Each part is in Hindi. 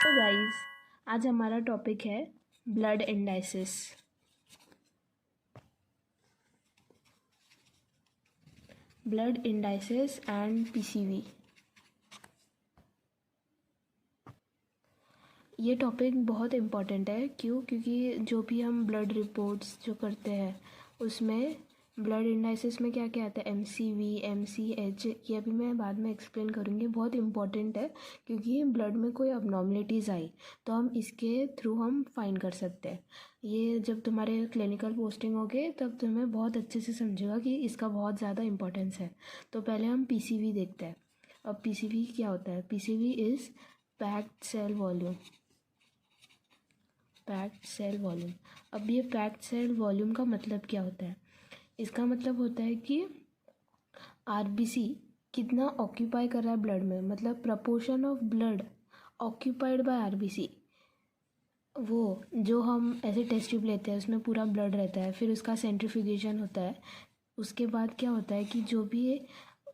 तो गाइस, आज हमारा टॉपिक है blood indices. Blood indices and PCV. ये टॉपिक बहुत इम्पॉर्टेंट है। क्योंकि जो भी हम ब्लड रिपोर्ट्स जो करते हैं उसमें ब्लड इंडाइसिस में क्या क्या आता है, एमसीवी, एमसीएच, ये अभी मैं बाद में एक्सप्लेन करूँगी। बहुत इंपॉर्टेंट है क्योंकि ब्लड में कोई अबनॉर्मलिटीज़ आई तो हम इसके थ्रू हम फाइंड कर सकते हैं। ये जब तुम्हारे क्लिनिकल पोस्टिंग होगे तब तुम्हें बहुत अच्छे से समझेगा कि इसका बहुत ज़्यादा इंपॉर्टेंस है। तो पहले हम पीसीवी देखते हैं। अब पीसीवी क्या होता है? PCV is packed cell volume. Packed cell volume. अब ये पैक्ड सेल वॉल्यूम का मतलब क्या होता है? इसका मतलब होता है कि आरबीसी कितना ऑक्यूपाई कर रहा है ब्लड में, मतलब proportion of blood occupied by RBC. वो जो हम ऐसे टेस्ट ट्यूब लेते हैं उसमें पूरा ब्लड रहता है, फिर उसका सेंट्रीफ्यूगेशन होता है। उसके बाद क्या होता है कि जो भी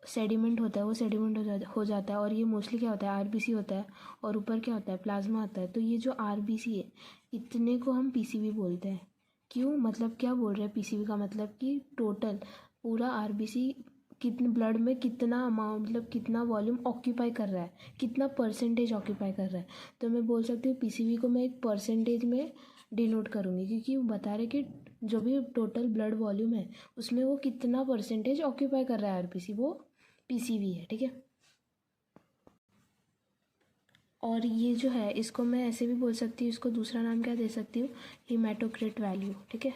सेडिमेंट होता है वो सेडिमेंट हो जाता है और ये मोस्टली क्या होता है, आरबीसी होता है। और ऊपर क्या होता है, प्लाज्मा होता है। तो ये जो आरबीसी है इतने को हम पीसीवी बोलते हैं। क्यों, मतलब क्या बोल रहे हैं? पीसीवी का मतलब कि टोटल पूरा आरबीसी कितने ब्लड में कितना अमाउंट, मतलब कितना वॉल्यूम ऑक्यूपाई कर रहा है, कितना परसेंटेज ऑक्यूपाई कर रहा है। तो मैं बोल सकती हूँ पीसीवी को मैं एक परसेंटेज में डिनोट करूँगी क्योंकि वो बता रहे कि जो भी टोटल ब्लड वॉल्यूम है उसमें वो कितना परसेंटेज ऑक्यूपाई कर रहा है आरबीसी, वो पीसीवी है। ठीक है। और ये जो है इसको मैं ऐसे भी बोल सकती हूँ, इसको दूसरा नाम क्या दे सकती हूँ, हीमेटोक्रिट वैल्यू। ठीक है।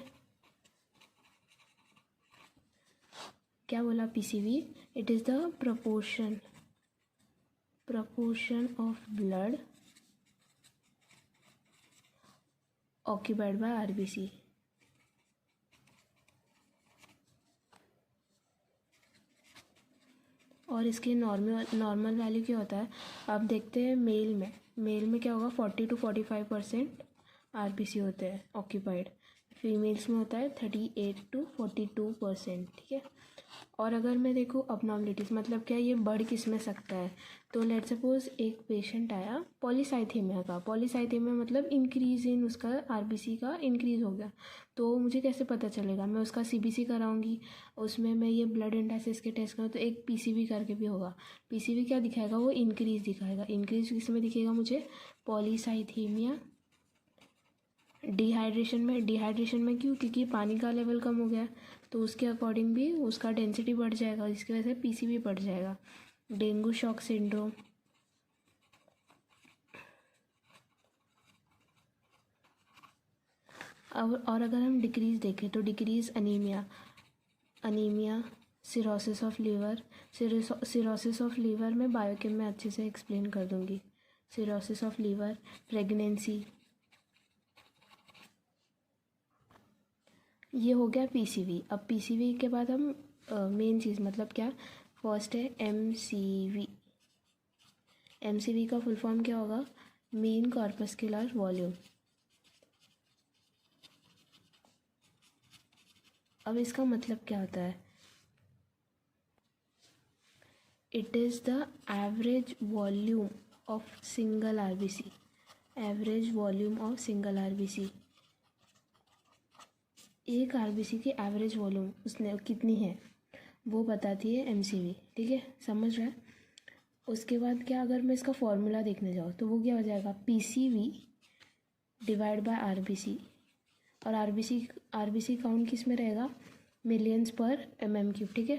क्या बोला? PCV it is the proportion of blood occupied by RBC. और इसके नॉर्मल वैल्यू क्या होता है? अब देखते हैं मेल में क्या होगा, 40 to 45% आरबीसी होते हैं ऑक्यूपाइड। फीमेल्स में होता है 38 to 42%। ठीक है। और अगर मैं देखूँ अबनॉर्मलिटीज़, मतलब क्या ये बढ़ किस में सकता है? तो लेट सपोज एक पेशेंट आया पॉलीसाइथेमिया का। पॉलीसाइथेमिया मतलब इंक्रीज़ इन उसका आरबीसी का इंक्रीज़ हो गया। तो मुझे कैसे पता चलेगा? मैं उसका सीबीसी कराऊंगी, उसमें मैं ये ब्लड इंडाइसिस के टेस्ट करूँ तो एक पीसीवी करके भी होगा। पीसीवी क्या दिखाएगा? वो इंक्रीज़ दिखाएगा। इंक्रीज़ किस में दिखेगा मुझे? पॉलीसाइथेमिया, डिहाइड्रेशन में क्यों? क्योंकि पानी का लेवल कम हो गया तो उसके अकॉर्डिंग भी उसका डेंसिटी बढ़ जाएगा, जिसकी वजह से पीसीवी बढ़ जाएगा। डेंगू शॉक सिंड्रोम, अब और अगर हम डिक्रीज़ देखें तो decrease anaemia, cirrhosis of liver. Cirrhosis of liver में बायोकेम में अच्छे से एक्सप्लेन कर दूंगी। सिरोसिस ऑफ लीवर, प्रेगनेंसी, ये हो गया पीसीवी। अब पीसीवी के बाद हम मेन चीज़ मतलब क्या, फर्स्ट है एमसीवी। एमसीवी का फुल फॉर्म क्या होगा? Mean corpuscular volume. अब इसका मतलब क्या होता है? It is the average volume of single RBC. Average volume of single RBC, एक आरबीसी की एवरेज वॉल्यूम उसने कितनी है वो बताती है एमसीवी। ठीक है, समझ रहा है? उसके बाद क्या, अगर मैं इसका फॉर्मूला देखने जाऊँ तो वो क्या हो जाएगा? PCV divide by RBC. और आरबीसी काउंट किस में रहेगा? मिलियंस पर mm³। ठीक है।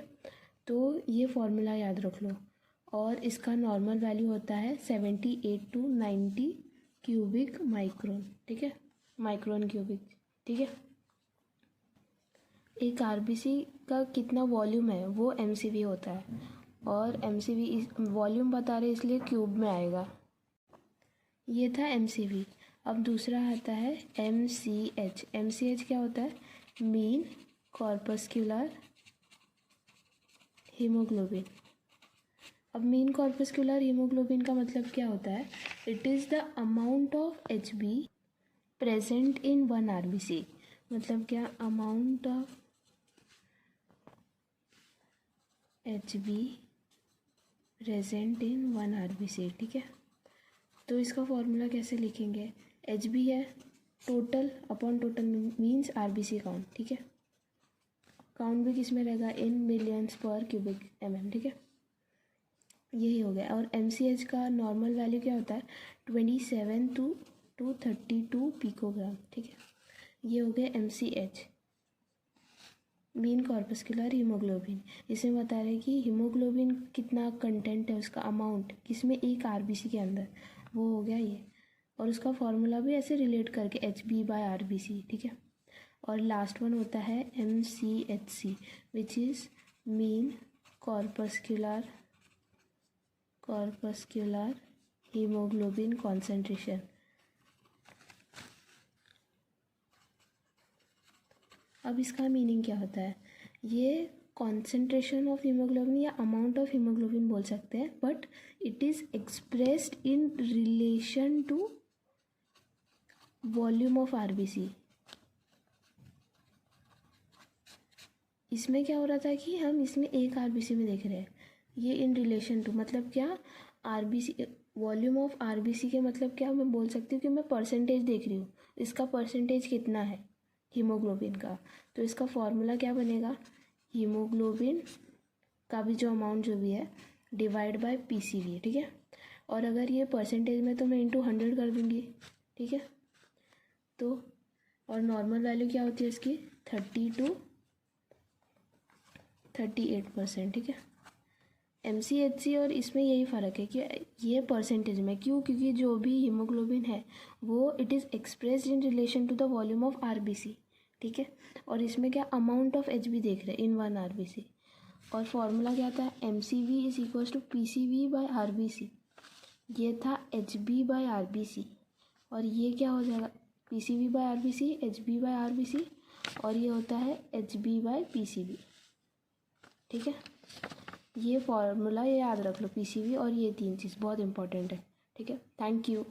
तो ये फॉर्मूला याद रख लो। और इसका नॉर्मल वैल्यू होता है 78 to 90 क्यूबिक माइक्रोन। ठीक है, माइक्रोन क्यूबिक। ठीक है। एक आरबीसी का कितना वॉल्यूम है वो एमसीवी होता है। और एमसीवी वॉल्यूम बता रहे इसलिए क्यूब में आएगा। ये था एमसीवी। अब दूसरा आता है एमसीएच। एमसीएच क्या होता है? Mean corpuscular haemoglobin. अब मीन कॉर्पस्कुलर हीमोग्लोबिन का मतलब क्या होता है? It is the amount of HB present in one RBC. मतलब क्या? Amount of HB present in one RBC. ठीक है। तो इसका फॉर्मूला कैसे लिखेंगे, एच बी है total upon total means RBC count, ठीक है। काउंट भी किस में रहेगा, इन मिलियंस पर क्यूबिक mm, ठीक है। यही हो गया। और एमसीएच का नॉर्मल वैल्यू क्या होता है, 27 to 32 पिकोग्राम, ठीक है। ये हो गया एमसीएच, मीन कॉर्पस्कुलर हीमोग्लोबिन। इसमें बता रहे हैं कि हीमोग्लोबिन कितना कंटेंट है, उसका अमाउंट किसमें, एक आरबीसी के अंदर, वो हो गया ये। और उसका फॉर्मूला भी ऐसे रिलेट करके HB/RBC, ठीक है। और लास्ट वन होता है MCHC which is mean corpuscular haemoglobin concentration. अब इसका मीनिंग क्या होता है, ये कॉन्सेंट्रेशन ऑफ हीमोग्लोबिन या अमाउंट ऑफ हीमोग्लोबिन बोल सकते हैं, but it is expressed in relation to volume of RBC. इसमें क्या हो रहा था कि हम इसमें एक आरबीसी में देख रहे हैं, ये इन रिलेशन टू मतलब क्या, आरबीसी वॉल्यूम ऑफ आरबीसी के मतलब क्या, मैं बोल सकती हूँ कि मैं परसेंटेज देख रही हूँ, इसका परसेंटेज कितना है हीमोग्लोबिन का। तो इसका फॉर्मूला क्या बनेगा, हीमोग्लोबिन का भी जो अमाउंट जो भी है डिवाइड बाय पीसीवी, ठीक है। और अगर ये परसेंटेज में तो मैं इंटू 100 कर दूँगी, ठीक है। तो और नॉर्मल वैल्यू क्या होती है इसकी, 30 to 38%, ठीक है। MCHC और इसमें यही फ़र्क है कि ये परसेंटेज में, क्यों, क्योंकि जो भी हीमोग्लोबिन है वो it is expressed in relation to the volume of RBC, ठीक है। और इसमें क्या अमाउंट ऑफ HB देख रहे हैं इन 1 आरबीसी। और फॉर्मूला क्या था, MCV is equals to PCV/RBC। ये था HB/RBC और ये क्या हो जाएगा, PCV/RBC, HB/RBC और ये होता है HB/PCV, ठीक है। ये फॉर्मूला ये याद रख लो, PCV और ये 3 चीज़ बहुत इंपॉर्टेंट है, ठीक है। Thank you.